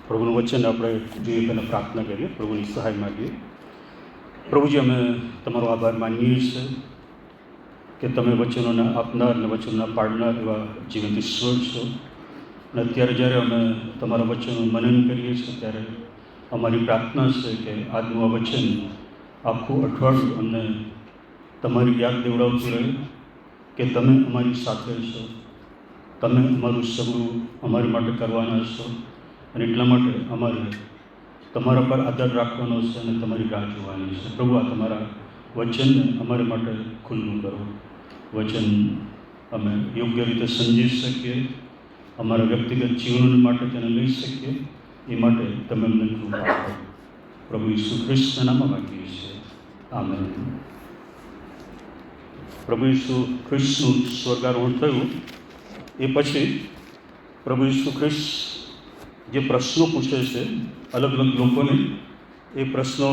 પ્રભુનું વચન આપણે જોઈએ અને પ્રાર્થના કરીએ, પ્રભુની સહાય માગીએ. પ્રભુજી, અમે તમારો આભાર માનીએ છીએ કે તમે વચનોને આપનાર અને વચનોના પાડનાર એવા જીવંત ઈશ્વર છો. અને અત્યારે જ્યારે અમે તમારા વચનનું મનન કરીએ છીએ ત્યારે અમારી પ્રાર્થના છે કે આજનું આ વચન આખું અઠવાડિયું અમને તમારી યાદ દેવડાવતું રહે કે તમે અમારી સાથે છો, તમે અમારું સગળું અમારી માટે કરવાના છો. અને એટલા માટે અમારે તમારા પર આધાર રાખવાનો છે અને તમારી રાહ જોવાની છે. પ્રભુ, આ તમારા વચનને અમારા માટે ખુલ્લું કરો. વચન અમે યોગ્ય રીતે સમજી શકીએ, અમારા વ્યક્તિગત જીવન માટે તેને લઈ શકીએ, એ માટે તમે અમને કૃપા આપો. પ્રભુ ઈસુ ખ્રિસ્તના નામમાં માંગીએ છીએ, આમેન. પ્રભુ ઈસુ ખ્રિસ્તનું સ્વર્ગારોહણ થયું એ પછી પ્રભુ ઈસુ ખ્રિસ્ત જે પ્રશ્નો પૂછે છે અલગ અલગ લોકોને, એ પ્રશ્નો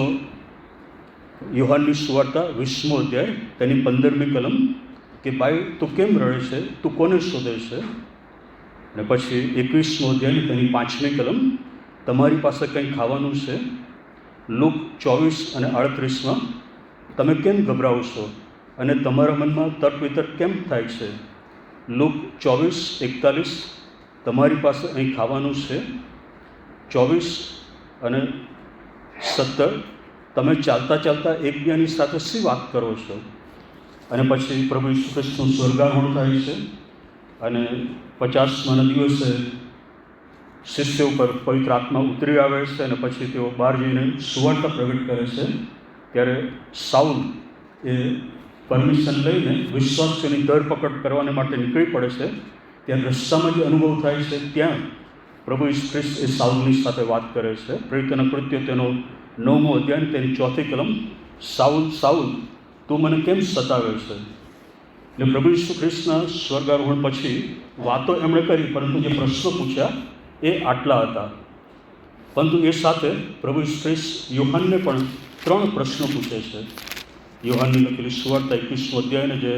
યોહાનની સુવાર્તા 20મો અધ્યાય તેની 15મી કલમ કે ભાઈ તું કેમ રડે છે, તું કોને શોધે છે. અને પછી 21મો અધ્યાય તેની 5મી કલમ તમારી પાસે કંઈ ખાવાનું છે. લુક 24 અને 38માં તમે કેમ ગભરાવો છો અને તમારા મનમાં તર્ક વિતર્ક કેમ થાય છે. લુક 24:41 તમારી પાસે અહીં ખાવાનું છે. 24 અને 17 તમે ચાલતા ચાલતા એકબીજાની સાથે શી વાત કરો છો. અને પછી પ્રભુ ઈસુ ખ્રિસ્તનું સ્વર્ગારોહણ થાય છે અને 50માના દિવસે શિષ્યો ઉપર પવિત્ર આત્મા ઉતરી આવે છે અને પછી તેઓ બહાર જઈને સુવાર્તા પ્રગટ કરે છે. ત્યારે સાઉલ એ પરમિશન લઈને વિશ્વાસીઓની ધરપકડ કરવાને માટે નીકળી પડે છે. ત્યાં રસ્તામાં જે અનુભવ થાય છે ત્યાં પ્રભુ ઈસુ ખ્રિસ્ત એ સાઉલની સાથે વાત કરે છે. પ્રવૃત્તિના કૃત્યો તેનો 9મો અધ્યાય તેની 4મી કલમ, સાઉલ સાઉલ તું મને કેમ સતાવે છે. એટલે પ્રભુ ઈસુ ખ્રિસ્તના સ્વર્ગારોહણ પછી વાતો એમણે કરી, પરંતુ જે પ્રશ્નો પૂછ્યા એ આટલા હતા. પરંતુ એ સાથે પ્રભુ ઈસુ ખ્રિસ્ત યોહાનને પણ 3 પ્રશ્નો પૂછે છે. યોહાનની લખેલી સુવાર્તા 21મો અધ્યાયને જે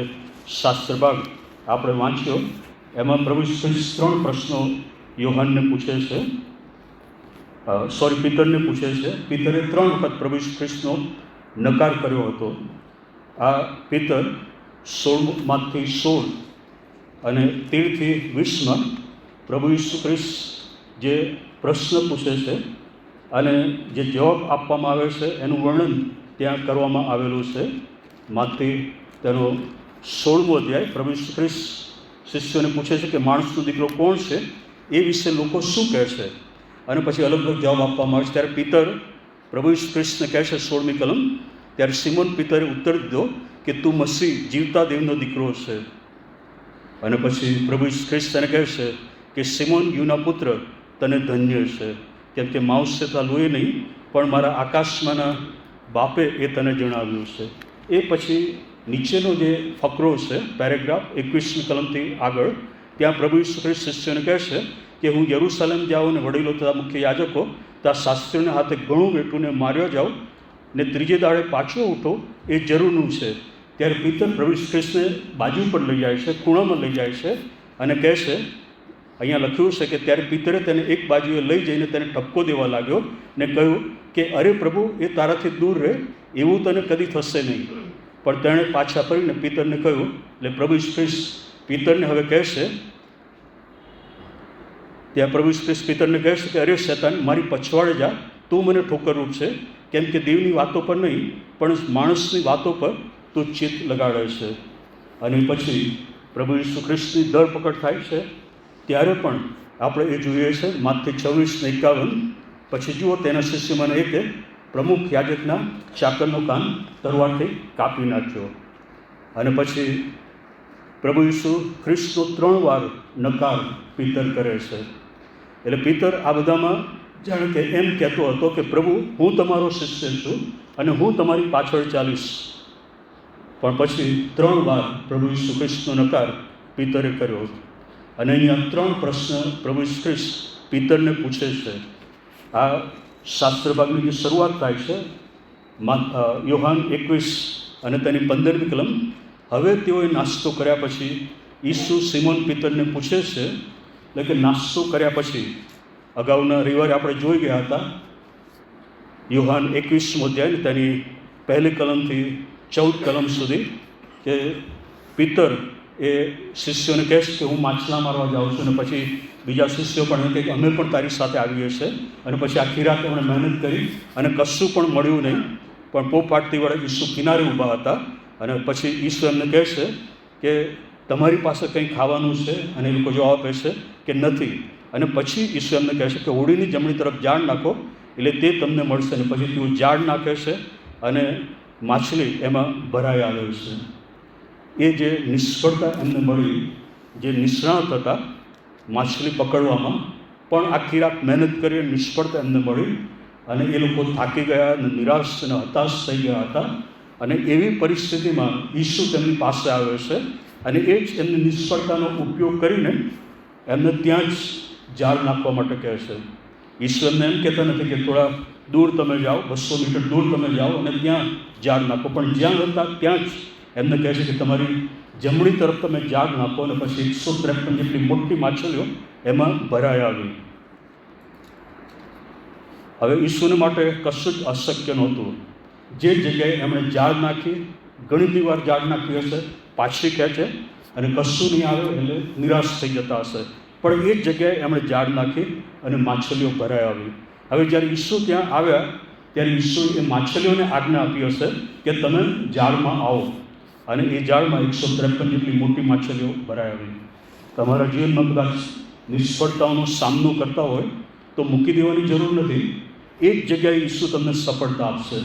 શાસ્ત્ર ભાગ આપણે વાંચ્યો એમાં પ્રભુ ઈસુ ખ્રિસ્ત 3 પ્રશ્નો યોહાનને પૂછે છે, પિતરને પૂછે છે. પિતરે 3 વખત પ્રભુ ઈસુ ખ્રિસ્તનો નકાર કર્યો હતો. આ પિતર 16 અને 13-20માં પ્રભુ ઈસુ ખ્રિસ્ત જે પ્રશ્ન પૂછે છે અને જે જવાબ આપવામાં આવે છે એનું વર્ણન ત્યાં કરવામાં આવેલું છે. માથી તેનો 16મો અધ્યાય પ્રભુ ઈસુ ખ્રિસ્ત શિષ્યોને પૂછે છે કે માણસનો દીકરો કોણ છે, એ વિશે લોકો શું કહે છે. અને પછી અલગ અલગ જવાબ આપવામાં આવે છે. ત્યારે પિતર પ્રભુ ઈસુ ખ્રિસ્તને કહે છે 16મી કલમ, ત્યારે સિમોન પિતરે ઉત્તર દીધો કે તું મસીહ જીવતા દેવનો દીકરો છે. અને પછી પ્રભુ ઈસુ ખ્રિસ્ત તેને કહે છે કે સિમોન યુના પુત્ર તને ધન્ય છે, કેમ કે માંસે તથા લોહી નહીં પણ મારા આકાશમાંના બાપે એ તને જણાવ્યું છે. એ પછી નીચેનો જે ફકરો છે પેરેગ્રાફ 21મી કલમથી આગળ, ત્યાં પ્રભુ ઈસુ ખ્રિસ્ત શિષ્યોને કહે છે કે હું યરૂશલેમ જાઉં અને વડીલો તથા મુખ્ય યાજકો તથા શાસ્ત્રીઓને હાથે ઘણું વેઠુંને માર્યો જાઉં ને ત્રીજે દાડે પાછો ઉઠો એ જરૂરનું છે. ત્યારે પિતર પ્રભુ ઈસુ ખ્રિસ્તને બાજુ પર લઈ જાય છે, ખૂણામાં લઈ જાય છે અને કહે છે, અહીંયા લખ્યું છે કે ત્યારે પિતરે તેને એક બાજુએ લઈ જઈને તેને ઠપકો દેવા લાગ્યો ને કહ્યું કે અરે પ્રભુ, એ તારાથી દૂર રહે, એવું તને કદી થશે નહીં. પણ તેણે પાછા ફરીને પિતરને કહ્યું. એટલે પ્રભુ ઈસુ ખ્રિસ્ત પિતરને હવે કહેશે, ત્યાં પ્રભુ ઈસુ ખ્રિસ્ત પિતરને કહે છે કે અરે શેતાન, મારી પછવાડે જા, તું મને ઠોકરરૂપ છે, કેમ કે દેવની વાતો પર નહીં પણ માણસની વાતો પર તું ચિત્ત લગાડે છે. અને પછી પ્રભુ ઈસુ ખ્રિસ્તની ધરપકડ થાય છે ત્યારે પણ આપણે એ જોઈએ છે માથી 26:51. પછી જુઓ, તેના શિષ્યમાંના એકે પ્રમુખ યાજકના ચાકરનો કાન તરવારથી કાપી નાખ્યો. અને પછી પ્રભુ ઈસુ ખ્રિસ્તનો 3 વાર નકાર પિતર કરે છે. એટલે પિતર આ બધામાં જાણે કે એમ કહેતો હતો કે પ્રભુ, હું તમારો શિષ્ય છું અને હું તમારી પાછળ ચાલીશ. પણ પછી 3 વાર પ્રભુ ઈસુ ખ્રિસ્તનો નકાર પિતરે કર્યો. અને અહીંયા 3 પ્રશ્ન પ્રભુ ઈસુ ખ્રિસ્ત પિતરને પૂછે છે. આ શાસ્ત્ર ભાગની જે શરૂઆત થાય છે યોહાન 21 અને તેની 15મી કલમ. હવે તેઓએ નાસ્તો કર્યા પછી ઈસુ સિમોન પિતરને પૂછે છે, એટલે કે નાસ્તો કર્યા પછી અગાઉના રવિવારે આપણે જોઈ ગયા હતા યોહાન 21મો અધ્યાય તેની 1 કલમથી 14 કલમ સુધી કે પિતર એ શિષ્યોને કહે છે કે હું માછલા મારવા જાઉં છું, અને પછી બીજા શિષ્યો પણ કહે કે અમે પણ તારી સાથે આવીએ છીએ. અને પછી આખી રાત એમણે મહેનત કરી અને કશું પણ મળ્યું નહીં, પણ પોપાટતી વડે ઈસુ કિનારે ઊભા હતા. અને પછી ઈસુ એમને કહે છે કે તમારી પાસે કંઈ ખાવાનું છે? અને એ લોકો જવાબ આપે છે કે નથી. અને પછી ઈસુ એમને કહે છે કે હોડીની જમણી તરફ જાળ નાખો એટલે તે તમને મળશે. અને પછી તેઓ જાળ નાખે છે અને માછલી એમાં ભરાઈ આવે છે. એ જે નિષ્ફળતા એમને મળી, જે નિષ્ણાત હતા માછલી પકડવામાં, પણ આખી રાત મહેનત કરી નિષ્ફળતા એમને મળી અને એ લોકો થાકી ગયા અને નિરાશ અને હતાશ થઈ ગયા હતા. અને એવી પરિસ્થિતિમાં ઈસુ તેમની પાસે આવે છે અને એ જ એમની નિષ્ફળતાનો ઉપયોગ કરીને એમને ત્યાં જ જાળ નાખવા માટે કહે છે. ઈસુ એમને એમ કહેતા નથી કે થોડા દૂર તમે જાઓ, 200 મીટર દૂર તમે જાઓ અને ત્યાં જાળ નાખો, પણ જ્યાં હતા ત્યાં જ એમને કહે છે કે તમારી જમણી તરફ તમે જાળ નાખો. અને પછી 153 જેટલી મોટી માછલીઓ એમાં ભરાઈ આવી. હવે ઈસુને માટે કશું જ અશક્ય નહોતું. જે જગ્યાએ એમણે જાળ નાખી, ઘણી વાર જાળ નાખી હશે, પાછી ખેંચે અને કશું નહીં આવે એટલે નિરાશ થઈ જતા હશે, પણ એ જ જગ્યાએ એમણે જાળ નાખી અને માછલીઓ ભરાઈ આવી. હવે જ્યારે ઈસુ ત્યાં આવ્યા ત્યારે ઈસુ એ માછલીઓને આજ્ઞા આપી હશે કે તમે જાળમાં આવો, અને એ જાળમાં 153 જેટલી મોટી માછલીઓ ભરાઈ આવી. તમારા જીવનમાં કદાચ નિષ્ફળતાઓનો સામનો કરતા હોય તો મૂકી દેવાની જરૂર નથી. એ જ જગ્યાએ ઈસુ તમને સફળતા આપશે.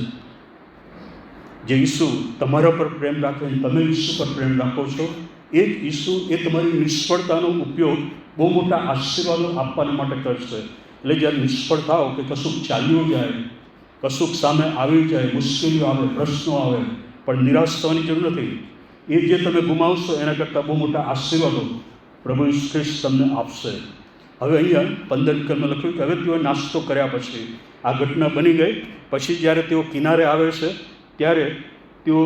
જે ઈસુ તમારા પર પ્રેમ રાખે, તમે ઈસુ પર પ્રેમ રાખો છો, એ જ ઈસુ એ તમારી નિષ્ફળતાનો ઉપયોગ બહુ મોટા આશીર્વાદો આપવા માટે કરશે. એટલે જ્યારે નિષ્ફળ થાવ કે કશુંક ચાલ્યું જાય, કશુંક સામે આવી જાય, મુશ્કેલીઓ આવે, પ્રશ્નો આવે, પણ નિરાશ થવાની જરૂર નથી. એ જે તમે ગુમાવશો એના કરતાં બહુ મોટા આશીર્વાદો પ્રભુ ઈસુ ખ્રિસ્ત તમને આપશે. હવે અહીંયા 15 કલમમાં લખ્યું કે હવે તેઓ નાસ્તો કર્યા પછી આ ઘટના બની ગઈ. પછી જ્યારે તેઓ કિનારે આવે છે ત્યારે તેઓ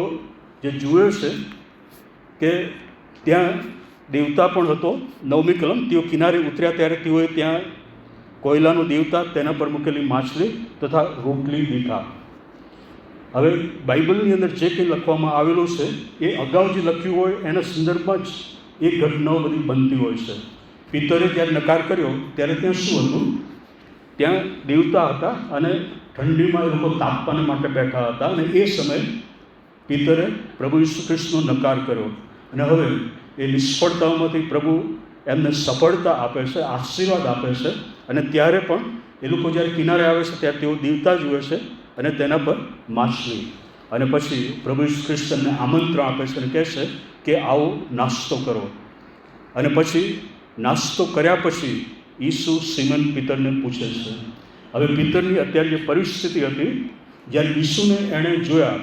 જે જુએ છે કે ત્યાં દેવતા પણ હતો. 9મી કલમ, તેઓ કિનારે ઉતર્યા ત્યારે તેઓએ ત્યાં કોયલાનો દેવતા, તેના પર મૂકેલી માછલી તથા રોટલી દીઠા. હવે બાઇબલની અંદર જે કંઈ લખવામાં આવેલું છે એ અગાઉ જે લખ્યું હોય એના સંદર્ભમાં જ એ ઘટનાઓ બધી બનતી હોય છે. પિતરે જ્યારે નકાર કર્યો ત્યારે ત્યાં શું હતું? ત્યાં દેવતા હતા અને ઠંડીમાં એ લોકો તાપવાને માટે બેઠા હતા. અને એ સમયે પિતરે પ્રભુ ઈસુ ખ્રિસ્તનો નકાર કર્યો. અને હવે એ નિષ્ફળતાઓમાંથી પ્રભુ એમને સફળતા આપે છે, આશીર્વાદ આપે છે. અને ત્યારે પણ એ લોકો જ્યારે કિનારે આવે છે ત્યારે તેઓ દેવતા જુએ છે અને તેના પર માછલી. અને પછી પ્રભુ ઈસુ ખ્રિસ્ત એમને આમંત્રણ આપે છે અને કહે છે કે આવો નાસ્તો કરો. અને પછી નાસ્તો કર્યા પછી ઈસુ સિમન પિતરને પૂછે છે. હવે પિતરની અત્યારે જે પરિસ્થિતિ હતી, જ્યારે ઈસુને એણે જોયા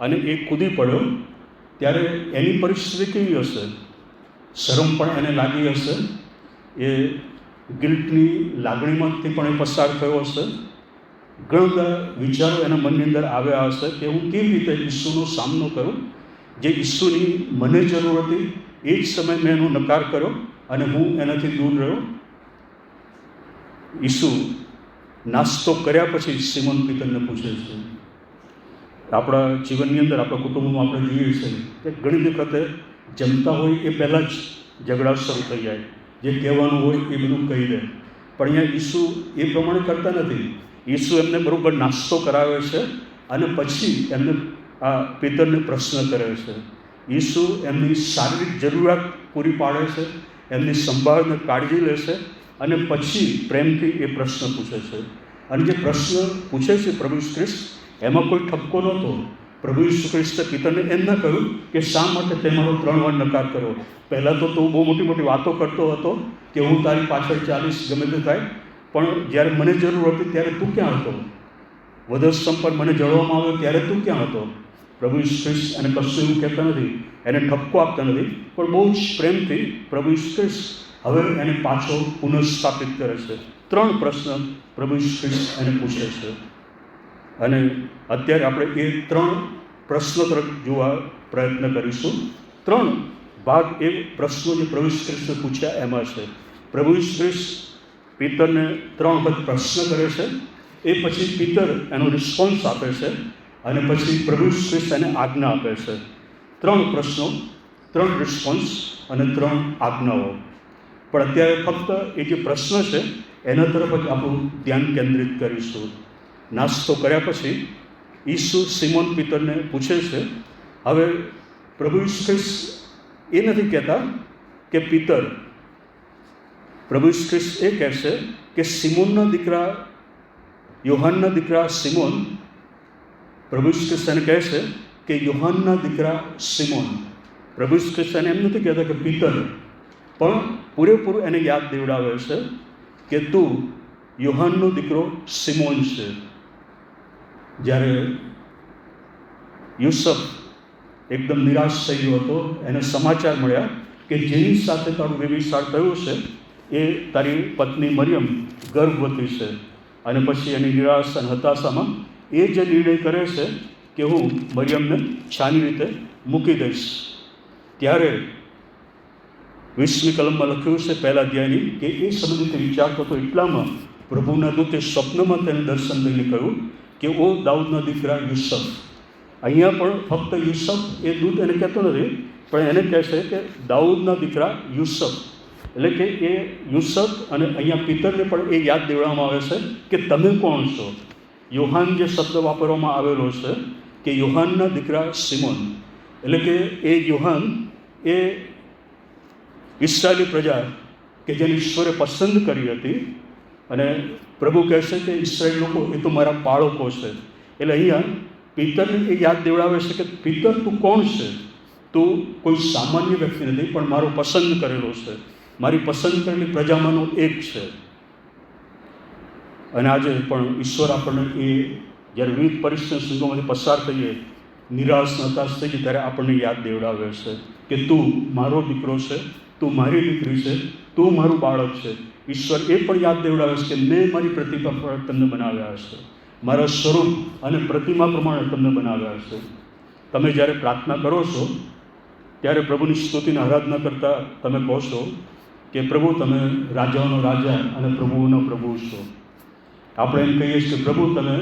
અને એ કૂદી પડ્યો ત્યારે એની પરિસ્થિતિ કેવી હશે? શરમ પણ એને લાગી હશે, એ ગિલ્ટની લાગણીમાંથી પણ એ પસાર થયો હશે. ઘણા બધા વિચારો એના મનની અંદર આવ્યા હશે કે હું કેવી રીતે ઈસુનો સામનો કરું. જે ઈસુની મને જરૂર હતી એ જ સમયે મેં એનો નકાર કર્યો અને હું એનાથી દૂર રહ્યો. ઈસુ નાસ્તો કર્યા પછી સિમોન પિતરને પૂછે છે. આપણા જીવનની અંદર, આપણા કુટુંબમાં આપણે જોઈએ છીએ કે ઘણી વખતે જમતા હોય એ પહેલાં જ ઝઘડા શરૂ થઈ જાય. જે કહેવાનું હોય એ બધું કહી દે. પણ અહીંયા ઈસુ એ પ્રમાણે કરતા નથી. ઈસુ એમને બરાબર નાસ્તો કરાવે છે અને પછી એમને આ પિતરને પ્રશ્ન કરે છે. ઈસુ એમની શારીરિક જરૂરિયાત પૂરી પાડે છે, એમની સંભાળને કાળજી લે છે અને પછી પ્રેમથી એ પ્રશ્ન પૂછે છે. અને જે પ્રશ્ન પૂછે છે પ્રભુ ઈસુ ખ્રિસ્ત, એમાં કોઈ ઠપકો નહોતો. પ્રભુ ઈસુ ખ્રિસ્તે પિતરને એમ ન કહ્યું કે શા માટે તે મારો 3 વાર નકાર કર્યો. પહેલાં તો તું બહુ મોટી મોટી વાતો કરતો હતો કે હું તારી પાછળ ચાલીશ ગમે તે થાય, પણ જ્યારે મને જરૂર હતી ત્યારે તું ક્યાં હતો? વધસ્તંભ પર મને જળવામાં આવ્યો ત્યારે તું ક્યાં હતો? પ્રભુ ઈસુ ખ્રિસ્ત એને કશું એવું કહેતા નથી, એને ઠપકો આપતા નથી, પણ બહુ જ પ્રેમથી પ્રભુ ઈસુ ખ્રિસ્ત હવે એને પાછો પુનઃસ્થાપિત કરે છે. 3 પ્રશ્ન પ્રભુ ઈસુ ખ્રિસ્ત એને પૂછે છે. અને અત્યારે આપણે એ 3 પ્રશ્નો તરફ જોવા પ્રયત્ન કરીશું. 3 ભાગ એ પ્રશ્નો જે પ્રભુ ઈસુ ખ્રિસ્તે પૂછ્યા એમાં છે. પ્રભુ ઈસુ ખ્રિસ્ત પિતરને 3 વખત પ્રશ્ન કરે છે. એ પછી પિતર એનો રિસ્પોન્સ આપે છે અને પછી પ્રભુ ઈસુ ખ્રિસ્ત એને આજ્ઞા આપે છે. 3 પ્રશ્નો, 3 રિસ્પોન્સ અને 3 આજ્ઞાઓ. પણ અત્યારે ફક્ત એ જે પ્રશ્ન છે એના તરફ જ આપણું ધ્યાન કેન્દ્રિત કરીશું. નાસ્તો કર્યા પછી ઈસુ સિમોન પિતરને પૂછે છે. હવે પ્રભુ ઈસુ ખ્રિસ્ત એ નથી કહેતા કે પિતર, પ્રભુ ઈસુ ખ્રિસ્ત એ કહેશે કે સિમોનના દીકરા, યોહાનના દીકરા સિમોન. પ્રભુ ઈસુ ખ્રિસ્ત એને કહે છે કે યોહાનના દીકરા સિમોન. પ્રભુ ઈસુ ખ્રિસ્ત એને એમ નથી કહેતા કે પિતર, પણ પૂરેપૂરું એને યાદ દેવડાવે છે કે તું યોહાનનો દીકરો સિમોન છે. જ્યારે યુસફ એકદમ નિરાશ થઈ ગયો હતો, એને સમાચાર મળ્યા કે જેની સાથે તારું વ્યભિચાર થયું છે એ તારી પત્ની મરિયમ ગર્ભવતી છે. અને પછી એની નિરાશ અને હતાશામાં એ જે નિર્ણય કરે છે કે હું મરિયમને છાની રીતે મૂકી દઈશ. ત્યારે 20મી કલમમાં લખ્યું છે 1 અધ્યાયની કે એ સમયે તે વિચારતો હતો, એટલામાં પ્રભુના દૂતે સ્વપ્નમાં તેને દર્શન લઈને કહ્યું કે ઓ દાઉદના દીકરા યુસફ. અહીંયા પણ ફક્ત યુસફ એ દૂત એને કહેતો નથી, પણ એને કહે છે કે દાઉદના દીકરા યુસફ. એટલે કે એ યુસફ અને અહીંયા પિતરને પણ એ યાદ દેવડાવવામાં આવે છે કે તમે કોણ છો. યોહાન જે શબ્દ વાપરવામાં આવેલો છે કે યોહાનના દીકરા સિમોન, એટલે કે એ યોહાન એ ઇસ્રાયેલી પ્રજા કે જેને ઈશ્વરે પસંદ કરી હતી. અને પ્રભુ કહે છે કે ઇસ્રાયેલ લોકો એ તો મારા બાળકો છે. એટલે અહીંયા પિતરને એ યાદ દેવડાવે છે કે પિતર તું કોણ છે? તું કોઈ સામાન્ય વ્યક્તિ નથી, પણ મારો પસંદ કરેલો છે, મારી પસંદ કરેલી પ્રજામાંનો એક છે. અને આજે પણ ઈશ્વર આપણને એ જ્યારે વિવિધ પરિસ્થિતિઓમાંથી પસાર થઈએ, નિરાશ હતાશ થઈ ગઈ, ત્યારે આપણને યાદ દેવડાવે છે કે તું મારો દીકરો છે, તું મારી દીકરી છે, તું મારું બાળક છે. ઈશ્વર એ પણ યાદ દેવડાવે છે કે મેં મારી પ્રતિભા પર તમને બનાવ્યા છે, મારા સ્વરૂપ અને પ્રતિમા પ્રમાણે તમને બનાવ્યા છે. તમે જ્યારે પ્રાર્થના કરો છો ત્યારે પ્રભુની સ્તુતિને આરાધના કરતાં તમે કહો છો કે પ્રભુ તમે રાજાઓનો રાજા અને પ્રભુઓનો પ્રભુ છો. આપણે એમ કહીએ છીએ કે પ્રભુ તમે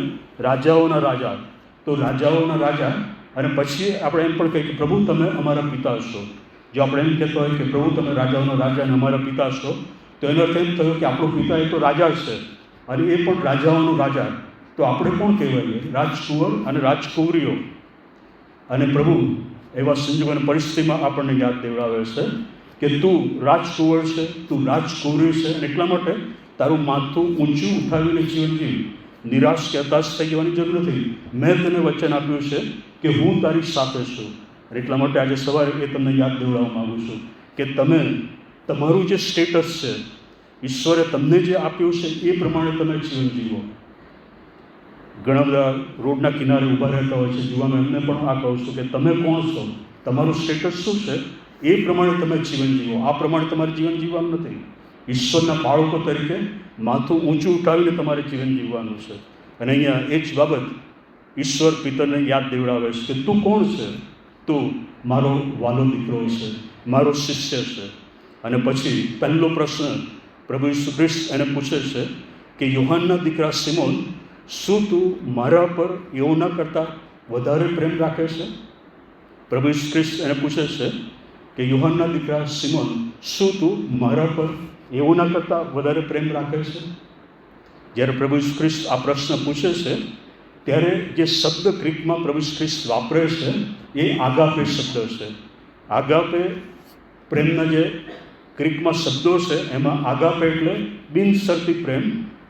રાજાઓના રાજા, તો રાજાઓના રાજા. અને પછી આપણે એમ પણ કહીએ કે પ્રભુ તમે અમારા પિતા છો. જો આપણે એમ કહેતા હોય કે પ્રભુ તમે રાજાઓના રાજા અને અમારા પિતા છો, તો એનો અર્થ એમ થયો કે આપણો પિતા એ તો રાજા છે અને એ પણ રાજાઓનો રાજા. તો આપણે કોણ કહેવાઈએ? રાજકુંવર અને રાજકુંવરીઓ. અને પ્રભુ એવા સંજોગ અને પરિસ્થિતિમાં આપણને યાદ દેવડાવે છે કે તું રાજકુંવર છે, તું રાજકુંવરી છે, અને એટલા માટે તારું માથું ઊંચું ઉઠાવીને જીવન જીવ. નિરાશ કે હતાશ થઈ જવાની જરૂર નથી. મેં તને વચન આપ્યું છે કે હું તારી સાથે છું. અને એટલા માટે આજે સવારે એ તમને યાદ દેવડાવવા માગું છું કે તમે તમારું જે સ્ટેટસ છે, ઈશ્વરે તમને જે આપ્યું છે એ પ્રમાણે તમે જીવન જીવો. ઘણા બધા રોડના કિનારે ઊભા રહેતા હોય છે યુવાનો, એમને પણ આ કહું છું કે તમે કોણ છો, તમારું સ્ટેટસ શું છે, એ પ્રમાણે તમે જીવન જીવો. આ પ્રમાણે તમારે જીવન જીવવાનું નથી. ઈશ્વરના બાળકો તરીકે માથું ઊંચું ઉઠાવીને તમારે જીવન જીવવાનું છે. અને અહીંયા એ જ બાબત ઈશ્વર પિતરને યાદ દેવડાવે છે કે તું કોણ છે? તું મારો વાલો દીકરો છે, મારો શિષ્ય છે. અને પછી પહેલો પ્રશ્ન પ્રભુ ઈસુ ખ્રિસ્ત એને પૂછે છે કે યોહાનના દીકરા સિમોન, શું તું મારા પર એઓના કરતાં વધારે પ્રેમ રાખે છે? પ્રભુ ઈસુ ખ્રિસ્ત એને પૂછે છે કે યોહાનના દીકરા સિમોન, શું તું મારા પર એઓના કરતાં વધારે પ્રેમ રાખે છે? જ્યારે પ્રભુ ઈસુ ખ્રિસ્ત આ પ્રશ્ન પૂછે છે ત્યારે જે શબ્દ ગ્રીકમાં પ્રભુ ઈસુ ખ્રિસ્ત વાપરે છે એ આગાપે શબ્દ છે. આગાપે પ્રેમના જે ગ્રીકમાં શબ્દો છે એમાં આગાપે એટલે બિનશરતી પ્રેમ,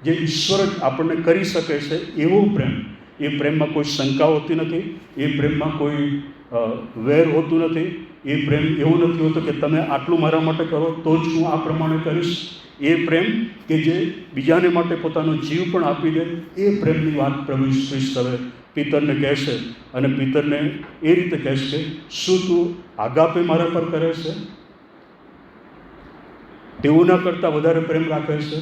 જે ઈશ્વર જ આપણને કરી શકે છે એવો પ્રેમ. એ પ્રેમમાં કોઈ શંકા હોતી નથી, એ પ્રેમમાં કોઈ વેર હોતું નથી. એ પ્રેમ એવું નથી હોતો કે તમે આટલું મારા માટે કરો તો જ હું આ પ્રમાણે કરીશ. એ પ્રેમ કે જે બીજાને માટે પોતાનો જીવ પણ આપી દે, એ પ્રેમની વાત પ્રભુ ઈસુ ખ્રિસ્ત હવે પિતરને કહે છે. અને પિતરને એ રીતે કહે છે કે શું તું આગાપે મારા પર કરે છે? તેઓના કરતાં વધારે પ્રેમ રાખે છે?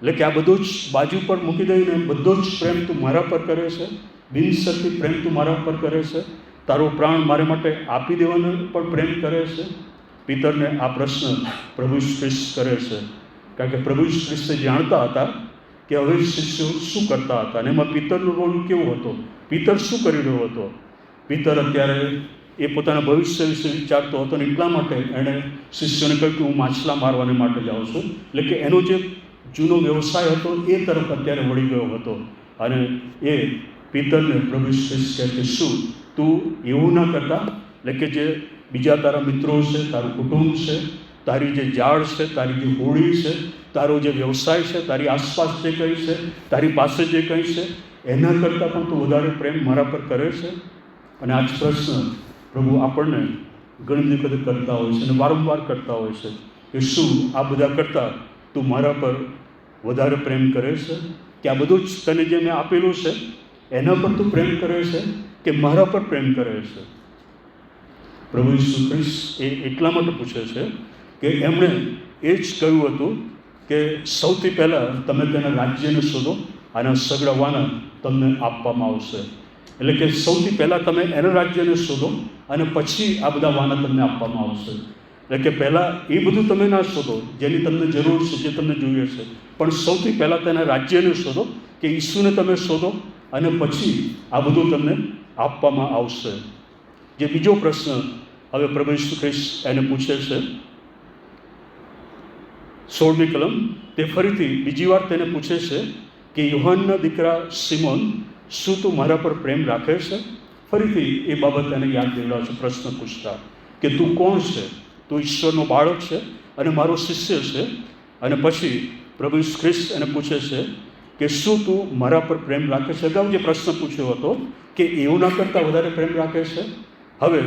એટલે કે આ બધું જ બાજુ પર મૂકી દઈને બધો જ પ્રેમ તું મારા પર કરે છે, બિનશરતી પ્રેમ તું મારા પર કરે છે, તારો પ્રાણ મારા માટે આપી દેવાનો પણ પ્રેમ કરે છે? પિતરને આ પ્રશ્ન પ્રભુ ઈસુ ખ્રિસ્ત કરે છે. કારણ કે પ્રભુ ઈસુ ખ્રિસ્ત જાણતા હતા કે હવે શિષ્યો શું કરતા હતા, અને એમાં પિતરનો રોલ કેવો હતો, પિતર શું કરી રહ્યો હતો. પિતર અત્યારે એ પોતાના ભવિષ્ય વિશે વિચારતો હતો, અને એટલા માટે એણે શિષ્યોને કહ્યું કે હું માછલા મારવાને માટે જાઉં છું. એટલે કે એનો જે જૂનો વ્યવસાય હતો એ તરફ અત્યારે વળી ગયો હતો. અને એ પિતરને પ્રભુ ઈસુ ખ્રિસ્ત કહે કે શું તું એવું ના કરતા, એટલે કે જે બીજા તારા મિત્રો છે, તારું કુટુંબ છે, તારી જે જાળ છે, તારી જે હોળી છે, તારો જે વ્યવસાય છે, તારી આસપાસ જે કંઈ છે, તારી પાસે જે કંઈ છે, એના કરતાં પણ તું વધારે પ્રેમ મારા પર કરે છે. અને આ જ પ્રશ્ન પ્રભુ આપણને ઘણી વખત કરતા હોય છે અને વારંવાર કરતા હોય છે કે શું આ બધા કરતાં તું મારા પર વધારે પ્રેમ કરે છે, કે આ બધું જ તને જે મેં આપેલું છે એના પર તું પ્રેમ કરે છે કે મારા પર પ્રેમ કરે છે. પ્રભુ ઈસુ ખ્રિસ્ત એ એટલા માટે પૂછે છે કે એમણે એ જ કહ્યું હતું કે સૌથી પહેલાં તમે તેના રાજ્યને શોધો અને સગડા વાના તમને આપવામાં આવશે. એટલે કે સૌથી પહેલાં તમે એના રાજ્યને શોધો અને પછી આ બધા વાના તમને આપવામાં આવશે. એટલે કે પહેલાં એ બધું તમે ના શોધો જેની તમને જરૂર છે, જે તમને જોઈએ છે, પણ સૌથી પહેલાં તેના રાજ્યને શોધો, કે ઈસુને તમે શોધો, અને પછી આ બધું તમને આપવામાં આવશે. જે બીજો પ્રશ્ન હવે પ્રભુ ઈસુ ખ્રિસ્ત એને પૂછે છે 16મી કલમ, તે ફરીથી બીજી વાર તેને પૂછે છે કે યોહાનના દીકરા સિમોન, શું તું મારા પર પ્રેમ રાખે છે? ફરીથી એ બાબત એને યાદ દેવડાવે છે પ્રશ્ન પૂછતા કે તું કોણ છે, તું ઈશ્વરનો બાળક છે અને મારો શિષ્ય છે. અને પછી પ્રભુ ઈસુ ખ્રિસ્ત એને પૂછે છે કે શું તું મારા પર પ્રેમ રાખે છે? અગાઉ જે પ્રશ્ન પૂછ્યો હતો કે એવું ના કરતાં વધારે પ્રેમ રાખે છે. હવે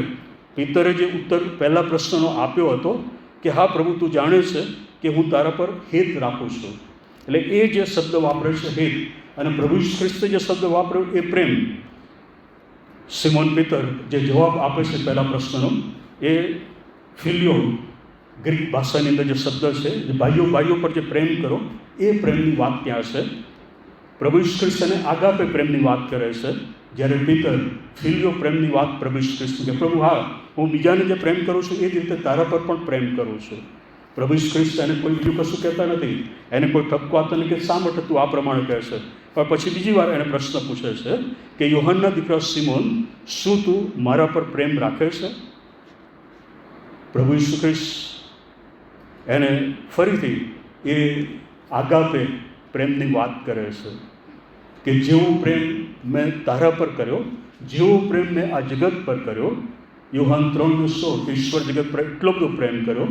પિતરે જે ઉત્તર પહેલા પ્રશ્નનો આપ્યો હતો કે હા પ્રભુ, તું જાણે છે કે હું તારા પર હેત રાખું છું, એટલે એ જે શબ્દ વાપરે છે હેત, અને પ્રભુ ઈસુ ખ્રિસ્તે જે શબ્દ વાપર્યો એ પ્રેમ. સિમોન પિતર જે જવાબ આપે છે પહેલા પ્રશ્નનો એ ફિલિયો ગ્રીક ભાષાની અંદર જે શબ્દ છે, જે ભાઈઓ પર જે પ્રેમ કરો એ પ્રેમની વાત ત્યાં છે. પ્રભુ ઈસુ ખ્રિસ્ત એને આગાપે પ્રેમની વાત કરે છે, જ્યારે પિતર ફિલિયો પ્રેમની વાત પ્રભુ ઈસુ ખ્રિસ્ત કે પ્રભુ હા, હું બીજાને જે પ્રેમ કરું છું એ જ રીતે તારા પર પણ પ્રેમ કરું છું. પ્રભુ ઈસુ ખ્રિસ્ત એને કોઈ બીજું કશું કહેતા નથી, એને કોઈ ઠપકો આપતા નથી કે શા માટે તું આ પ્રમાણે કહે છે. પણ પછી બીજી વાર એને પ્રશ્ન પૂછે છે કે યોહાનના દીકરા સિમોન, શું તું મારા પર પ્રેમ રાખે છે? પ્રભુ ઈસુ ખ્રિસ્ત એને ફરીથી એ આગાપે પ્રેમની વાત કરે છે કે જેવો પ્રેમ મેં તારા પર કર્યો, જેવો પ્રેમ મેં આ જગત પર કર્યો. યોહાન 3:16 ઈશ્વર જગત પર એટલો બધો પ્રેમ કર્યો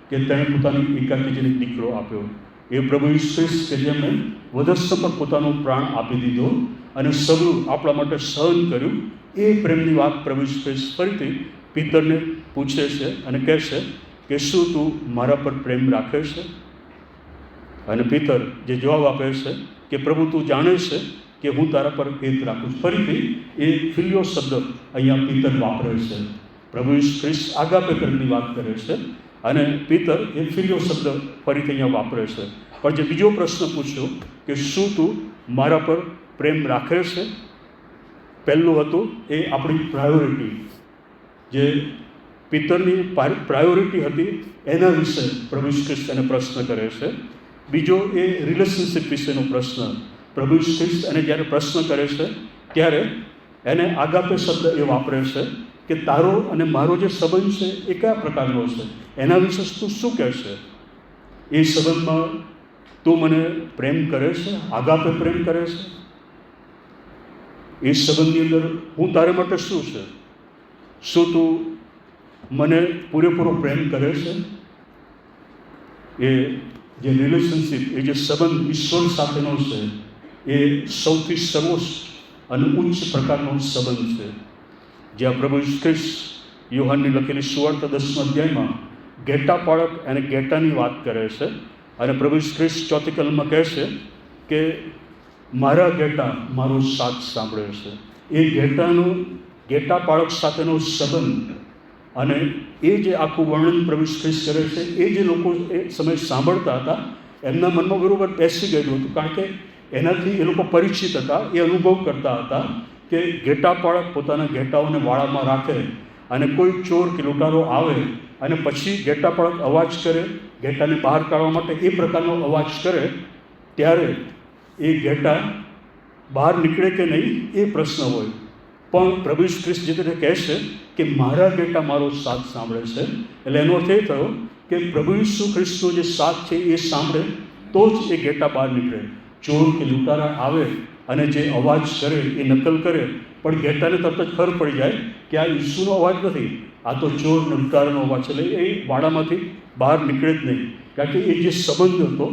કે તેણે પોતાની એકાકીજનિક દીકરો આપ્યો. એ પ્રભુ ઈસુ ખ્રિસ્ત કે જેમણે વધસ્ત પર પોતાનો પ્રાણ આપી દીધો અને સગળું આપણા માટે સહન કર્યું, એ પ્રેમની વાત પ્રભુ ઈસુ ખ્રિસ્ત ફરીથી પિતરને પૂછે છે અને કહે છે કે શું તું મારા પર પ્રેમ રાખે છે? અને પિતર જે જવાબ આપે છે કે પ્રભુ, તું જાણે છે કે હું તારા પર હેત રાખું છું. ફરીથી એ ફિલિયો શબ્દ અહીંયા પિતર વાપરે છે. પ્રભુ ઈસુ ખ્રિસ્ત આગાપે પ્રેમની વાત કરે છે અને પિતર એ ફિલિયો શબ્દ ફરીથી અહીંયા વાપરે છે. પણ જે બીજો પ્રશ્ન પૂછ્યો કે શું તું મારા પર પ્રેમ રાખે છે, પહેલું હતું એ આપણી પ્રાયોરિટી, જે પિતરની પ્રાયોરિટી હતી એના વિશે પ્રભુ ઈસુ ખ્રિસ્ત એને પ્રશ્ન કરે છે. બીજો એ રિલેશનશિપ વિશેનો પ્રશ્ન. પ્રભુ ઈસુ ખ્રિસ્ત એને જ્યારે પ્રશ્ન કરે છે ત્યારે એને આગાપે શબ્દ એ વાપરે છે કે તારો અને મારો જે સંબંધ છે એ કયા પ્રકારનો છે, એના વિશે તું શું કહેશે? એ સંબંધમાં તું મને પ્રેમ કરે છે, આગાપે પ્રેમ કરે છે? એ સંબંધની અંદર હું તારે માટે શું છે? શું તું મને પૂરેપૂરો પ્રેમ કરે છે? એ જે રિલેશનશિપ, એ જે સંબંધ ઈશ્વર સાથેનો છે એ સૌથી સર્વોચ્ચ અને ઉચ્ચ પ્રકારનો સંબંધ છે. જ્યાં પ્રભુ ઈસુ ખ્રિસ્ત યોહાનની લખેલી સુવાર્ત 10મા અધ્યાયમાં ઘેટા પાળક અને ઘેટાની વાત કરે છે, અને પ્રભુ ઈસુ ખ્રિસ્ત 4થી કલમમાં કહે છે કે મારા ઘેટા મારો સાથ સાંભળે છે. એ ઘેટા પાળક સાથેનો સંબંધ અને એ જે આખું વર્ણન પ્રભુ ઈસુ ખ્રિસ્ત કરે છે, એ જે લોકો એ સમય સાંભળતા હતા એમના મનમાં બરોબર બેસી ગયેલું હતું, કારણ કે એનાથી એ લોકો પરિચિત હતા, એ અનુભવ કરતા હતા કે ઘેટા પાળક પોતાના ઘેટાઓને વાડામાં રાખે અને કોઈ ચોર કે લૂંટારો આવે અને પછી ઘેટા પાળક અવાજ કરે, ઘેટાને બહાર કાઢવા માટે એ પ્રકારનો અવાજ કરે ત્યારે એ ઘેટા બહાર નીકળે કે નહીં એ પ્રશ્ન હોય. પણ પ્રભુ ઈસુ ખ્રિસ્ત જે રીતે કહે છે કે મારા ઘેટા મારો સાથ સાંભળે છે, એટલે એનો અર્થ એ થયો કે પ્રભુ ઈસુ ખ્રિસ્તનો જે સાથ છે એ સાંભળે તો જ એ ઘેટા બહાર નીકળે. ચોર કે લૂંટારા આવે અને જે અવાજ કરે એ નકલ કરે, પણ ઘેટાને તરત જ ખબર પડી જાય કે આ ઈસુનો અવાજ નથી, આ તો ચોર ને લૂંટારાનો અવાજ છે. એટલે એ વાડામાંથી બહાર નીકળે જ નહીં, કારણ કે એ જે સંબંધ હતો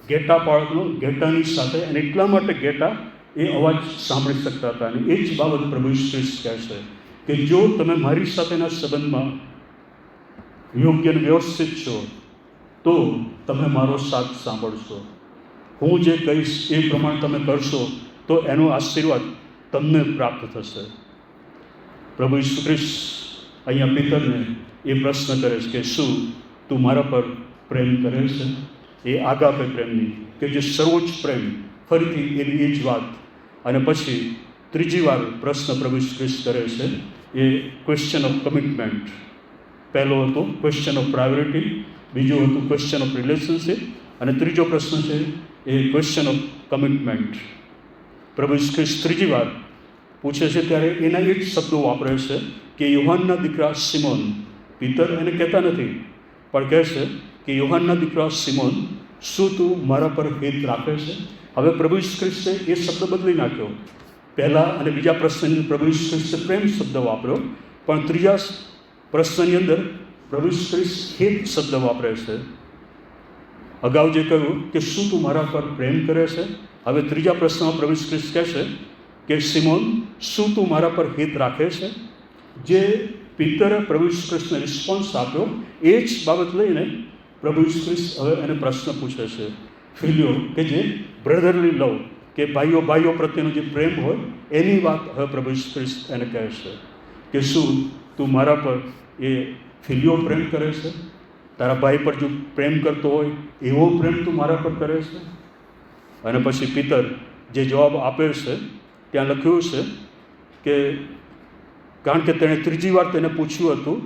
ઘેટા પાળકનો ઘેટાની સાથે, અને એટલા માટે ઘેટા એ અવાજ સાંભળી શકતા હતા. અને એ જ બાબત પ્રભુ ઈસુ ખ્રિસ્ત કહે છે કે જો તમે મારી સાથેના સંબંધમાં યોગ્ય અને વ્યવસ્થિત છો તો તમે મારો સાથ સાંભળશો. હું જે કહીશ એ પ્રમાણે તમે કરશો તો એનો આશીર્વાદ તમને પ્રાપ્ત થશે. પ્રભુ ઈસુ ખ્રિસ્ત અહીંયા પિતરને એ પ્રશ્ન કરે છે કે શું તું મારા પર પ્રેમ કરે છે? એ આગાપે પ્રેમની, કે જે સર્વોચ્ચ પ્રેમ, ફરીથી એની એ જ વાત. અને પછી ત્રીજી વાર પ્રશ્ન પ્રભુ ઈસુ ખ્રિસ્ત કરે છે, એ ક્વેશ્ચન ઓફ કમિટમેન્ટ. પહેલો હતો ક્વેશ્ચન ઓફ પ્રાયોરિટી, બીજો હતું ક્વેશ્ચન ઓફ રિલેશનશિપ, અને ત્રીજો પ્રશ્ન છે એ ક્વેશ્ચન ઓફ કમિટમેન્ટ. પ્રભુ ઈસુ ખ્રિસ્ત ત્રીજી વાર પૂછે છે ત્યારે એના એ જ શબ્દો વાપરે છે કે યોહાનના દીકરા સિમોન. પિતર એને કહેતા નથી, પણ કહે છે કે યોહાનના દીકરા સિમોન, શું તું મારા પર હિત રાખે છે? હવે પ્રભુ ઈસુ ખ્રિસ્તે એ શબ્દ બદલી નાખ્યો. પહેલા અને બીજા પ્રશ્નની પ્રભુ ઈસુ ખ્રિસ્તે પ્રેમ શબ્દ વાપર્યો, પણ ત્રીજા પ્રશ્નની અંદર પ્રભુ ઈસુ ખ્રિસ્ત હિત શબ્દ વાપરે છે. અગાઉ જે કહ્યું કે શું તું મારા પર પ્રેમ કરે છે, હવે ત્રીજા પ્રશ્નમાં પ્રભુ ઈસુ ખ્રિસ્ત કહે છે કે સિમોન, શું તું મારા પર હિત રાખે છે? જે પિતરે પ્રભુ ઈસુ ખ્રિસ્તને રિસ્પોન્સ આપ્યો એ જ બાબત લઈને પ્રભુ ઈસુ ખ્રિસ્ત હવે એને પ્રશ્ન પૂછે છે. ફિલિયો, કે જે બ્રધરલી લવ, કે ભાઈઓ ભાઈઓ પ્રત્યેનો જે પ્રેમ હોય એની વાત હવે પ્રભુ ઈસુ ખ્રિસ્ત એને કહે છે કે શું તું મારા પર એ ફિલિયો પ્રેમ કરે છે? તારા ભાઈ પર જો પ્રેમ કરતો હોય એવો પ્રેમ તું મારા પર કરે છે? અને પછી પિતર જે જવાબ આપે છે ત્યાં લખ્યું છે કે કારણ કે તેણે ત્રીજી વાર તેને પૂછ્યું હતું,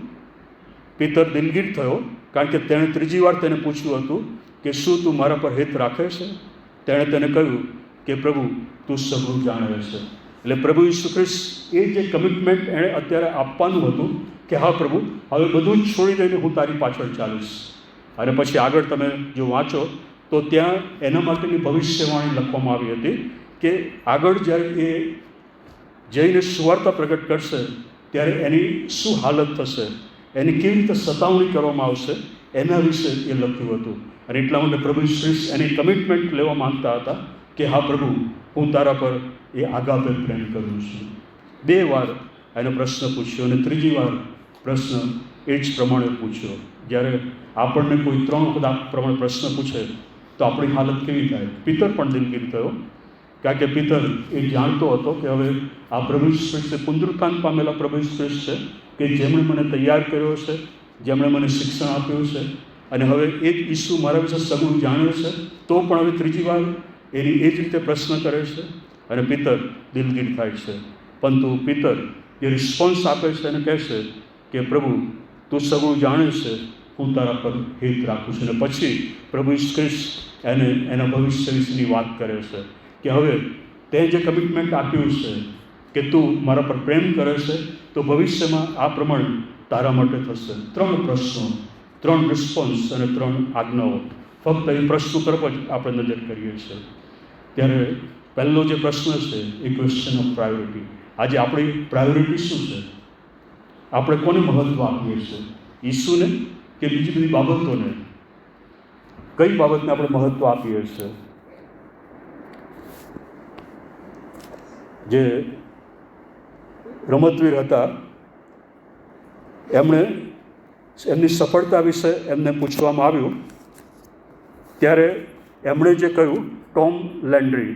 પિતર દિલગીર થયો કારણ કે તેણે ત્રીજી વાર તેને પૂછ્યું હતું કે શું તું મારા પર હિત રાખે છે? તેણે તેને કહ્યું કે પ્રભુ તું સઘળું જાણે છે. એટલે પ્રભુ ઈસુ ખ્રિસ્ત એ જે કમિટમેન્ટ એણે અત્યારે આપવાનું હતું કે હા પ્રભુ, હવે બધું જ છોડી દઈને હું તારી પાછળ ચાલીશ. અને પછી આગળ તમે જો વાંચો તો ત્યાં એના માટેની ભવિષ્યવાણી લખવામાં આવી હતી કે આગળ જ્યારે એ જઈને સુવાર્તા પ્રગટ કરશે ત્યારે એની શું હાલત થશે, એની કેવી રીતે સતાવણી કરવામાં આવશે, એના વિશે એ લખ્યું હતું. અને એટલા માટે પ્રભુ ઈસુ ખ્રિસ્ત એની કમિટમેન્ટ લેવા માંગતા હતા કે હા પ્રભુ, હું તારા પર એ આગાપે પ્રેમ કરું છું. 2 વાર એનો પ્રશ્ન પૂછ્યો અને ત્રીજી વાર પ્રશ્ન એ જ પ્રમાણે પૂછ્યો. જ્યારે આપણને કોઈ 3 વખત આ પ્રમાણે પ્રશ્ન પૂછે તો આપણી હાલત કેવી થાય? પિતર પણ દિલગીર થયો, કારણ કે પિતર એ જાણતો હતો કે હવે આ પ્રભુ ઈસુ ખ્રિસ્ત પુનરુત્થાન પામેલા પ્રભુ ઈસુ ખ્રિસ્ત છે કે જેમણે મને તૈયાર કર્યો છે, જેમણે મને શિક્ષણ આપ્યું છે, અને હવે એ જ ઈસુ મારા વિશે સઘળું જાણે છે, તો પણ હવે ત્રીજી વાર એની એ જ રીતે પ્રશ્ન કરે છે અને પિતર દિલગીર થાય છે. પરંતુ પિતર જે રિસ્પોન્સ આપે છે અને કહે છે કે પ્રભુ તું સઘળું જાણે છે, હું તારા પર હિત રાખું છું. અને પછી પ્રભુ ઈસુ ખ્રિસ્ત એને એના ભવિષ્ય વિશેની વાત કરે છે કે હવે તે જે કમિટમેન્ટ આપ્યું છે કે તું મારા પર પ્રેમ કરે છે તો ભવિષ્યમાં આ પ્રમાણે તારા માટે થશે. 3 પ્રશ્નો, 3 રિસ્પોન્સ અને 3 આજ્ઞાઓ. ફક્ત એ પ્રશ્નો તરફ જ આપણે નજર કરીએ છીએ. ત્યારે પહેલો જે પ્રશ્ન છે એ ક્વેશ્ચન ઓફ પ્રાયોરિટી. આજે આપણી પ્રાયોરિટી શું છે? આપણે કોને મહત્ત્વ આપીએ છીએ? ઈસુને કે બીજી બધી બાબતોને? કઈ બાબતને આપણે મહત્ત્વ આપીએ છીએ? જે રમતવીર હતા એમની સફળતા વિશે એમને પૂછવામાં આવ્યું ત્યારે એમણે જે કહ્યું, ટોમ લેન્ડ્રી,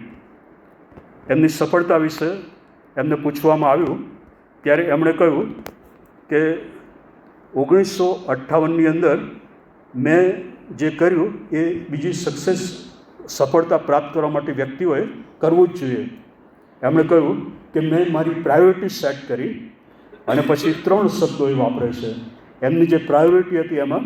એમની સફળતા વિશે એમને પૂછવામાં આવ્યું ત્યારે એમણે કહ્યું કે 1958ની અંદર મેં જે કર્યું એ બીજી સફળતા પ્રાપ્ત કરવા માટે વ્યક્તિઓએ કરવું જ જોઈએ. એમણે કહ્યું કે મેં મારી પ્રાયોરિટી સેટ કરી, અને પછી 3 શબ્દો એ વાપરે છે. એમની જે પ્રાયોરિટી હતી એમાં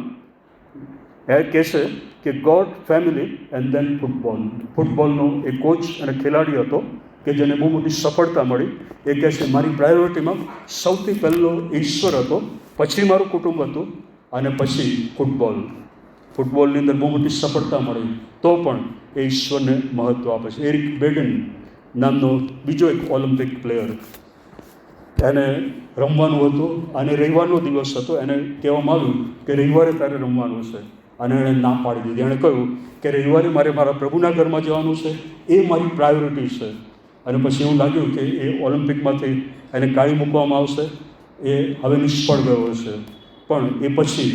એ કહેશે કે God, family and then football. ફૂટબોલનો એક કોચ અને ખેલાડી હતો કે જેને બહુ મોટી સફળતા મળી. એ કહેશે મારી પ્રાયોરિટીમાં સૌથી પહેલો ઈશ્વર હતો, પછી મારું કુટુંબ હતું અને પછી ફૂટબોલ. ફૂટબોલની અંદર બહુ મોટી સફળતા મળી તો પણ એ ઈશ્વરને મહત્ત્વ આપે છે. એરિક બેડન નામનો બીજો એક ઓલિમ્પિક પ્લેયર, એને રમવાનું હતું અને રવિવારનો દિવસ હતો. એને કહેવામાં આવ્યું કે રવિવારે તારે રમવાનું છે અને એણે ના પાડી દીધી. એણે કહ્યું કે રવિવારે મારે મારા પ્રભુના ઘરમાં જવાનું છે, એ મારી પ્રાયોરિટી છે. અને પછી એવું લાગ્યું કે એ ઓલિમ્પિકમાંથી એને કાઢી મૂકવામાં આવશે, એ હવે નિષ્ફળ ગયો છે. પણ એ પછી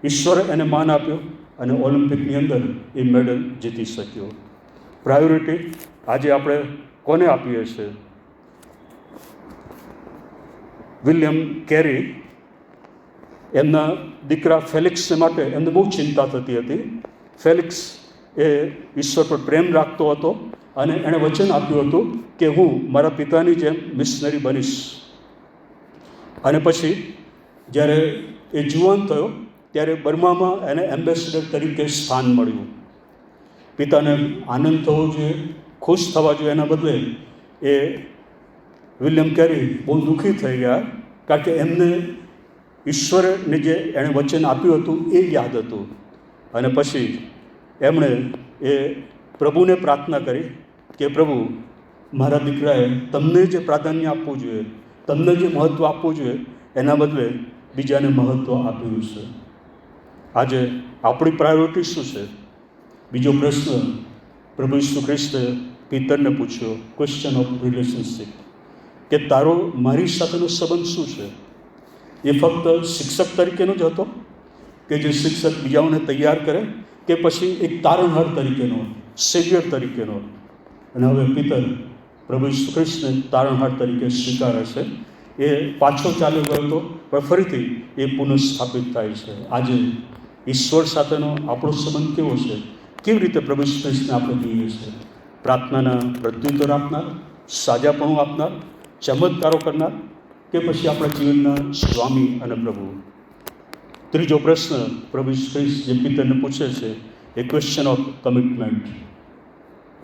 ઈશ્વરે એને માન આપ્યું અને ઓલિમ્પિકની અંદર એ મેડલ જીતી શક્યો. પ્રાયોરિટી આજે આપણે કોને આપીએ છીએ? વિલિયમ કેરી, એમના દીકરા ફેલિક્સને માટે એમને બહુ ચિંતા થતી હતી. ફેલિક્સ એ ઈશ્વર પર પ્રેમ રાખતો હતો અને એણે વચન આપ્યું હતું કે હું મારા પિતાની જેમ મિશનરી બનીશ. અને પછી જ્યારે એ જુવાન થયો ત્યારે બર્મામાં એને એમ્બેસેડર તરીકે સ્થાન મળ્યું. પિતાને આનંદ થવો જોઈએ, ખુશ થવા જોઈએ, એના બદલે એ વિલિયમ કેરી બહુ દુઃખી થઈ ગયા, કારણ કે એમને ઈશ્વરને જે એણે વચન આપ્યું હતું એ યાદ હતું. અને પછી એમણે એ પ્રભુને પ્રાર્થના કરી કે પ્રભુ, મારા દીકરાએ તમને જે પ્રાધાન્ય આપવું જોઈએ, તમને જે મહત્ત્વ આપવું જોઈએ, એના બદલે બીજાને મહત્ત્વ આપ્યું છે. આજે આપણી પ્રાયોરિટી શું છે? બીજો પ્રશ્ન પ્રભુ ઈસુ ખ્રિસ્તે પિતરને પૂછ્યો, ક્વેશ્ચન ઓફ રિલેશનશિપ, કે તારો મારી સાથેનો સંબંધ શું છે? એ ફક્ત શિક્ષક તરીકેનો જ હતો કે જે શિક્ષક બીજાઓને તૈયાર કરે, કે પછી એક તારણહાર તરીકેનો, સેવિયર તરીકેનો? અને હવે પિતર પ્રભુ ઈસુ ખ્રિસ્તને તારણહાર તરીકે સ્વીકારે છે. એ પાછો ચાલ્યો ગયો હતો પણ ફરીથી એ પુનઃસ્થાપિત થાય છે. આજે ઈશ્વર સાથેનો આપણો સંબંધ કેવો છે? કેવી રીતે પ્રભુ ઈસુ ખ્રિસ્તને આપણે જોઈએ છીએ? પ્રાર્થનાના પ્રત્યુત્તર આપનાર, સાજાપણું આપનાર, ચમત્કારો કરનાર, કે પછી આપણા જીવનના સ્વામી અને પ્રભુ? ત્રીજો પ્રશ્ન પ્રભુ ઈસુ ખ્રિસ્ત જે પિતરને પૂછે છે એ ક્વેશ્ચન ઓફ કમિટમેન્ટ.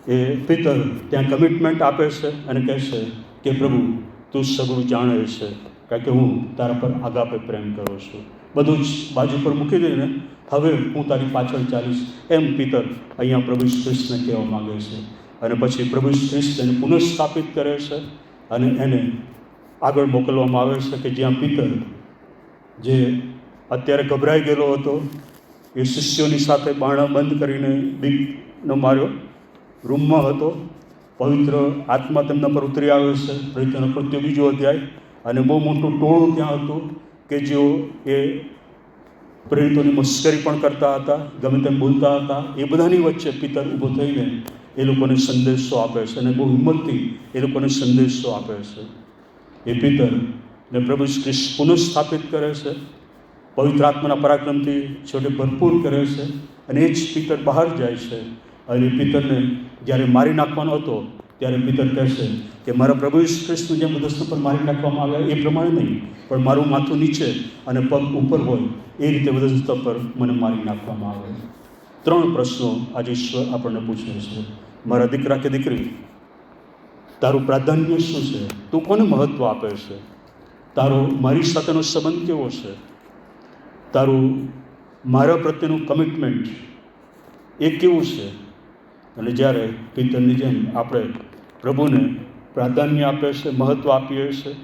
એ પિતર ત્યાં કમિટમેન્ટ આપે છે અને કહે છે કે પ્રભુ, તું સગળું જાણે છે, કારણ કે હું તારા પર આગાપે પ્રેમ કરું છું. બધું જ બાજુ પર મૂકી દઈને હવે હું તારી પાછળ ચાલીશ, એમ પિતર અહીંયા પ્રભુ ઈસુ ખ્રિસ્તને કહેવા માગે છે. અને પછી પ્રભુ ઈસુ ખ્રિસ્ત એને પુનઃસ્થાપિત કરે છે અને એને આગળ મોકલવામાં આવે છે કે જ્યાં પિતર, જે અત્યારે ગભરાઈ ગયેલો હતો, એ શિષ્યોની સાથે બારણાં બંધ કરીને બીકનો માર્યો રૂમમાં હતો, પવિત્ર આત્મા તેમના પર ઉતરી આવે છે. પ્રેરિતોના કૃત્યો 2 અધ્યાય. અને બહુ મોટું ટોળું ત્યાં હતું કે જેઓ એ પ્રેરિતોની મશ્કરી પણ કરતા હતા, ગમે તેમ બોલતા હતા. એ બધાની વચ્ચે પિતર ઊભો થઈને એ લોકોને સંદેશો આપે છે અને બહુ હિંમતથી એ લોકોને સંદેશો આપે છે. એ પિતરને પ્રભુ ઈસુ ખ્રિસ્ત પુનઃસ્થાપિત કરે છે, પવિત્ર આત્માના પરાક્રમથી છેવટે ભરપૂર કરે છે. અને એ જ પિતર બહાર જાય છે અને એ પિતરને જ્યારે મારી નાખવાનો હતો ત્યારે પિતર કહેશે કે મારા પ્રભુ ઈસુ ખ્રિસ્તને જેમ દસ્તુ પર મારી નાખવામાં આવ્યા એ પ્રમાણે નહીં, પણ મારું માથું નીચે અને પગ ઉપર હોય એ રીતે દસ્તુ પર મને મારી નાખવામાં આવે. 3 પ્રશ્નો આજે ઈશ્વર આપણને પૂછે છે. મારા દીકરા કે દીકરી, તારું પ્રાધાન્ય શું છે? તું કોને મહત્ત્વ આપે છે? તારો મારી સાથેનો સંબંધ કેવો છે? તારું મારા પ્રત્યેનું કમિટમેન્ટ એ કેવું છે? અને જ્યારે પિતરની જેમ આપણે પ્રભુને પ્રાધાન્ય આપીએ છીએ, મહત્ત્વ આપીએ છીએ,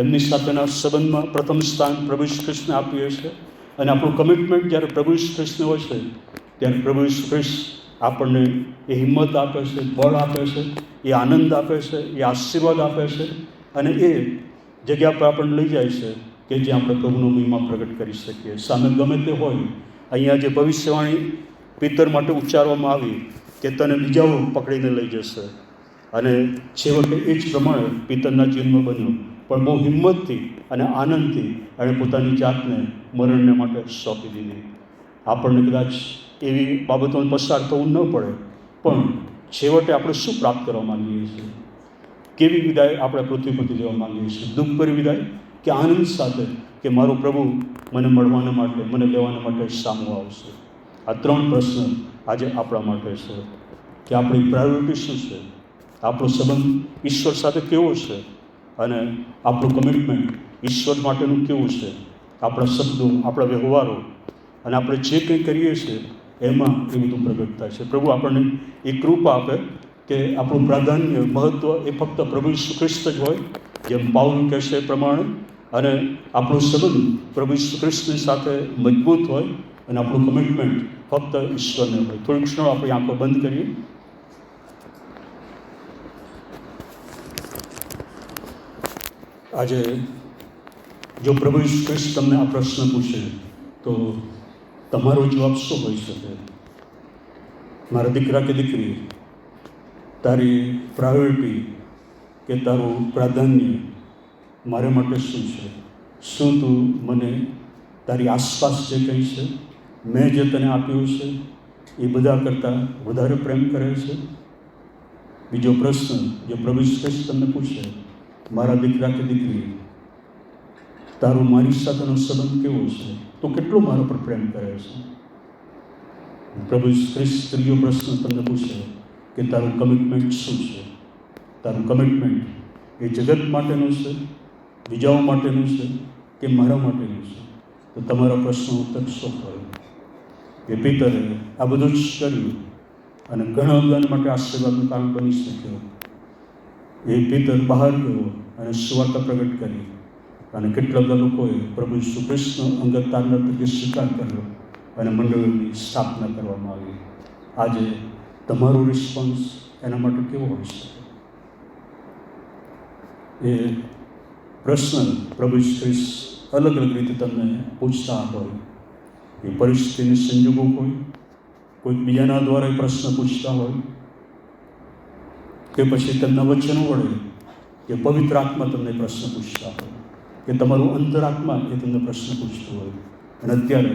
એમની સાથેના સંબંધમાં પ્રથમ સ્થાન પ્રભુ ઈસુ ખ્રિસ્તને આપીએ છીએ અને આપણું કમિટમેન્ટ જ્યારે પ્રભુ ઈસુ ખ્રિસ્તને હોય છે, ત્યારે પ્રભુ ઈસુ ખ્રિસ્ત આપણને એ હિંમત આપે છે, બળ આપે છે, એ આનંદ આપે છે, એ આશીર્વાદ આપે છે અને એ જગ્યા પર આપણને લઈ જાય છે કે જ્યાં આપણે પ્રભુનો મહિમા પ્રગટ કરી શકીએ. સામે ગમે તે હોય, અહીંયા જે ભવિષ્યવાણી પિતર માટે ઉચ્ચારવામાં આવી કે તને બીજાઓ પકડીને લઈ જશે, અને છેવટે એ જ પ્રમાણે પિતરના જીવનમાં બન્યું. પણ બહુ હિંમતથી અને આનંદથી એણે પોતાની જાતને મરણને માટે સોંપી દીધી. આપણને કદાચ એવી બાબતોને પસાર થવું ન પડે, પણ છેવટે આપણે શું પ્રાપ્ત કરવા માગીએ છીએ? કેવી વિદાય આપણે પૃથ્વી પરથી લેવા માગીએ છીએ? દુઃખભરી વિદાય કે આનંદ સાથે કે મારો પ્રભુ મને મળવાને માટે, મને લેવાને માટે સામું આવશે? આ 3 પ્રશ્ન આજે આપણા માટે છે કે આપણી પ્રાયોરિટી શું છે, આપણો સંબંધ ઈશ્વર સાથે કેવો છે અને આપણું કમિટમેન્ટ ઈશ્વર માટેનું કેવું છે, આપણા શબ્દો, આપણા વ્યવહારો અને આપણે જે કંઈ કરીએ છીએ એમાં એ બધું પ્રગટ થાય છે. પ્રભુ આપણને એ કૃપા આપે કે આપણું પ્રાધાન્ય, મહત્ત્વ એ ફક્ત પ્રભુ ઈસુ ખ્રિસ્ત જ હોય, જેમ પાઉલ કહેશે એ પ્રમાણે, અને આપણો સંબંધ પ્રભુ ઈસુ ખ્રિસ્તની સાથે મજબૂત હોય અને આપણું કમિટમેન્ટ ફક્ત ઈશ્વરને હોય. થોડીક ક્ષણો આપણી આંખો બંધ કરીએ. આજે જો પ્રભુ ઈસુ ખ્રિસ્ત તમને આ પ્રશ્ન પૂછે તો તમારો જવાબ શું હોઈ શકે? મારા દીકરા કે દીકરી, તારી પ્રાયોરિટી કે તારું પ્રાધાન્ય મારા માટે શું છે? શું તું મને તારી આસપાસ જે કંઈ છે, મેં જે તને આપ્યું છે એ બધા કરતાં વધારે પ્રેમ કરે છે? બીજો પ્રશ્ન જો પ્રભુ ઈસુ ખ્રિસ્ત તમને પૂછે, મારા દીકરા કે દીકરી, તારું મારી સાથેનો સંબંધ કેવો છે? તું કેટલો મારા પર પ્રેમ કરે છે? પ્રભુ ઈસુ ખ્રિસ્ત ત્રીજો પ્રશ્ન તમને પૂછે કે તારું કમિટમેન્ટ શું છે? તારું કમિટમેન્ટ એ જગત માટેનું છે, બીજાઓ માટેનું છે કે મારા માટેનું છે? તો તમારા પ્રશ્નનો ઉત્તર શું હોય? એ પિતરે આ બધું જ કર્યું અને ઘણા બધા માટે આશીર્વાદનું કારણ બની શક્યો. એ પિતર બહાર ગયો અને સુવાર્તા પ્રગટ કરી અને કેટલા બધા લોકોએ પ્રભુ ઈસુ ખ્રિસ્તનો અંગત તારનાર તરીકે સ્વીકાર કર્યો અને મંડળોની સ્થાપના કરવામાં આવી. આજે તમારો રિસ્પોન્સ એના માટે કેવો હોઈ શકે? એ પ્રશ્ન પ્રભુ ઈસુ ખ્રિસ્ત અલગ અલગ રીતે તમને પૂછતા હોય. એ પરિસ્થિતિને સંજોગો હોય, કોઈક બીજાના દ્વારા એ પ્રશ્ન પૂછતા હોય, કે પછી તેમના વચનો વડે કે પવિત્ર આત્મા તમને પ્રશ્ન પૂછતા હોય, કે તમારું અંતરાત્મા એ તમને પ્રશ્ન પૂછતું હોય. અને અત્યારે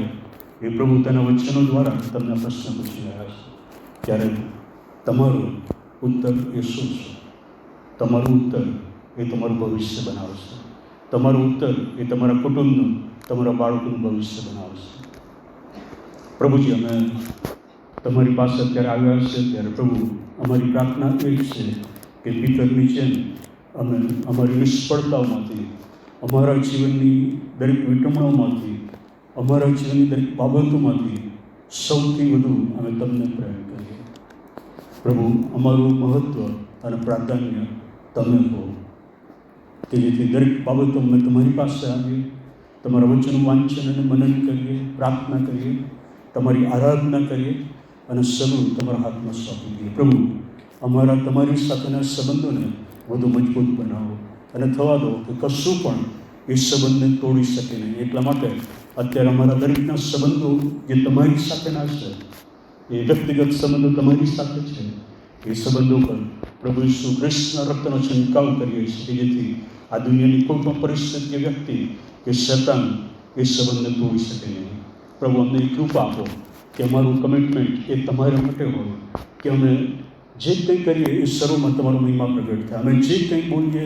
એ પ્રભુ તેના વચનો દ્વારા તમને પ્રશ્ન પૂછી રહ્યા છે. ત્યારે તમારો ઉત્તર એ શું છે? તમારું ઉત્તર એ તમારું ભવિષ્ય બનાવશે. તમારું ઉત્તર એ તમારા કુટુંબનું, તમારા બાળકોનું ભવિષ્ય બનાવશે. પ્રભુજી, અમે તમારી પાસે અત્યારે આવ્યા છે ત્યારે પ્રભુ અમારી પ્રાર્થના એ જ છે કે પિતરની જેમ અમે અમારી નિષ્ફળતાઓમાંથી, અમારા જીવનની દરેક વિટમણાઓમાંથી, અમારા જીવનની દરેક બાબતોમાંથી સૌથી વધુ અમે તમને પ્રેમ કરીએ. પ્રભુ, અમારું મહત્ત્વ અને પ્રાધાન્ય તમે હો, કે જેથી દરેક બાબતો અમે તમારી પાસે આવીએ, તમારા વચનનું વાંચન અને મનન કરીએ, પ્રાર્થના કરીએ, તમારી આરાધના કરીએ અને સગળું તમારા હાથમાં સોંપી દઈએ. પ્રભુ, અમારા તમારી સાથેના સંબંધોને વધુ મજબૂત બનાવો અને થવા દો કે કશું પણ એ સંબંધને તોડી શકે નહીં. એટલા માટે અત્યારે અમારા દરેકના સંબંધો જે તમારી સાથેના છે, એ વ્યક્તિગત સંબંધો તમારી સાથે છે, એ સંબંધો પર પ્રભુ ઈસુ ખ્રિસ્તના રક્તનો છંટકાવ કરીએ છીએ કે જેથી આ દુનિયાની કોઈ પણ પરિસ્થિતિ, વ્યક્તિ કે શૈતાન એ સંબંધને તોડી શકે નહીં. પ્રભુ, અમને એ કૃપા આપો કે અમારું કમિટમેન્ટ એ તમારા માટે હોય, કે અમે જે કંઈ કરીએ એ સર્વમાં તમારો મહિમા પ્રગટ થાય. અમે જે કંઈ બોલીએ,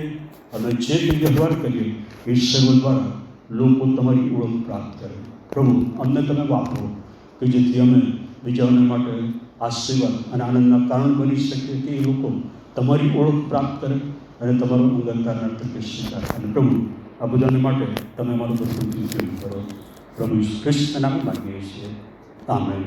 અમે જે કંઈ વ્યવહાર કરીએ એ સર્વ દ્વારા લોકો તમારી ઓળખ પ્રાપ્ત કરે. પ્રભુ, અમને તમે વાપરો કે જેથી અમે બીજાઓને માટે આશીર્વાદ અને આનંદના કારણ બની શકીએ, કે એ લોકો તમારી ઓળખ પ્રાપ્ત કરે અને તમારો અંગતતાના તરીકે સ્વીકાર. અને પ્રભુ, આ બધાને માટે તમે મારું બધું ઉપયોગ કરો. પ્રભુ ઈસુ ખ્રિસ્તના નામે માંગીએ છીએ. આમેન.